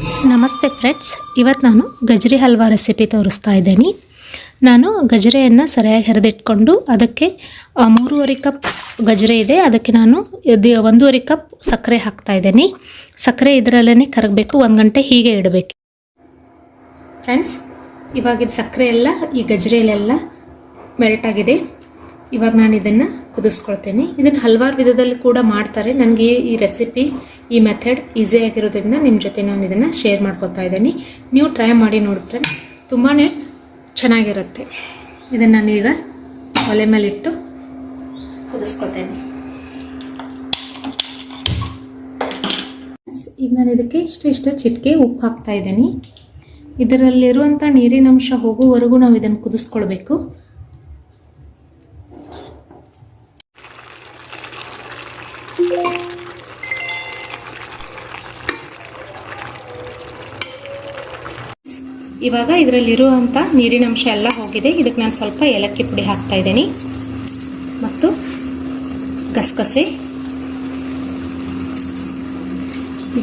ನಮಸ್ತೆ ಫ್ರೆಂಡ್ಸ್, ಇವತ್ತು ನಾನು ಗಜರಿ ಹಲ್ವಾ ರೆಸಿಪಿ ತೋರಿಸ್ತಾ ಇದ್ದೀನಿ. ನಾನು ಗಜರಿಯನ್ನು ಸರಿಯಾಗಿ ಹೆರೆದಿಟ್ಕೊಂಡು ಅದಕ್ಕೆ 3.5 ಕಪ್ ಗಜರಿ ಇದೆ, ಅದಕ್ಕೆ ನಾನು 1.5 ಕಪ್ ಸಕ್ಕರೆ ಹಾಕ್ತಾ ಇದ್ದೀನಿ. ಸಕ್ಕರೆ ಇದರಲ್ಲೇ ಕರಗಬೇಕು, 1 ಗಂಟೆ ಹೀಗೆ ಇಡಬೇಕು. ಫ್ರೆಂಡ್ಸ್, ಇವಾಗಿದ್ದು ಸಕ್ಕರೆ ಎಲ್ಲ ಈ ಗಜರಿಯಲ್ಲೆಲ್ಲ ಮೆಲ್ಟ್ ಆಗಿದೆ. ಇವಾಗ ನಾನು ಇದನ್ನು ಕುದಿಸ್ಕೊಳ್ತೇನೆ. ಇದನ್ನು ಹಲವಾರು ವಿಧದಲ್ಲಿ ಕೂಡ ಮಾಡ್ತಾರೆ. ನನಗೆ ಈ ರೆಸಿಪಿ, ಈ ಮೆಥಡ್ ಈಸಿಯಾಗಿರೋದ್ರಿಂದ ನಿಮ್ಮ ಜೊತೆ ನಾನು ಇದನ್ನು ಶೇರ್ ಮಾಡ್ಕೊತಾ ಇದ್ದೀನಿ. ನೀವು ಟ್ರೈ ಮಾಡಿ ನೋಡಿ ಫ್ರೆಂಡ್ಸ್, ತುಂಬಾ ಚೆನ್ನಾಗಿರುತ್ತೆ. ಇದನ್ನು ನಾನೀಗ ಒಲೆ ಮೇಲಿಟ್ಟು ಕುದಿಸ್ಕೊಳ್ತೇನೆ. ಈಗ ನಾನು ಇದಕ್ಕೆ ಇಷ್ಟು ಚಿಟಿಕೆ ಉಪ್ಪು ಹಾಕ್ತಾ ಇದ್ದೀನಿ. ಇದರಲ್ಲಿರುವಂಥ ನೀರಿನಂಶ ಹೋಗುವವರೆಗೂ ನಾವು ಇದನ್ನು ಕುದಿಸ್ಕೊಳ್ಬೇಕು. ಇವಾಗ ಇದರಲ್ಲಿರುವಂಥ ನೀರಿನಂಶ ಎಲ್ಲ ಹೋಗಿದೆ. ಇದಕ್ಕೆ ನಾನು ಸ್ವಲ್ಪ ಏಲಕ್ಕಿ ಪುಡಿ ಹಾಕ್ತಾ ಇದ್ದೀನಿ ಮತ್ತು ಗಸಗಸೆ,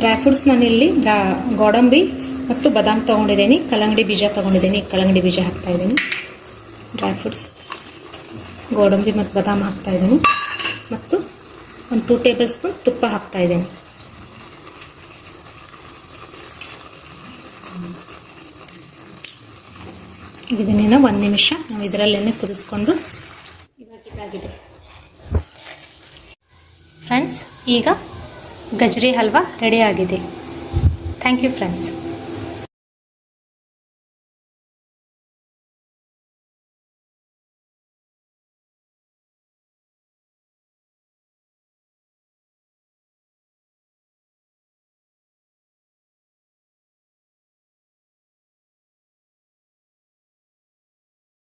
ಡ್ರೈ ಫ್ರೂಟ್ಸ್. ನಾನಿಲ್ಲಿ ಗೋಡಂಬಿ ಮತ್ತು ಬಾದಾಮ್ ತೊಗೊಂಡಿದ್ದೀನಿ, ಕಲ್ಲಂಗಡಿ ಬೀಜ ತೊಗೊಂಡಿದ್ದೀನಿ. ಕಲ್ಲಂಗಡಿ ಬೀಜ ಹಾಕ್ತಾ ಇದ್ದೀನಿ. ಡ್ರೈ ಫ್ರೂಟ್ಸ್, ಗೋಡಂಬಿ ಮತ್ತು ಬಾದಾಮ್ ಹಾಕ್ತಾ ಇದ್ದೀನಿ ಮತ್ತು ಒಂದು 2 ಟೇಬಲ್ ಸ್ಪೂನ್ ತುಪ್ಪ ಹಾಕ್ತಾ ಇದ್ದೀನಿ. ಇದನ್ನೇನೋ 1 ನಿಮಿಷ ನಾವು ಇದರಲ್ಲೇ ಕುದಿಸ್ಕೊಂಡು ಇದಾಗಿದೆ. ಫ್ರೆಂಡ್ಸ್, ಈಗ ಗಜರಿ ಹಲ್ವಾ ರೆಡಿ ಆಗಿದೆ. Thank you friends.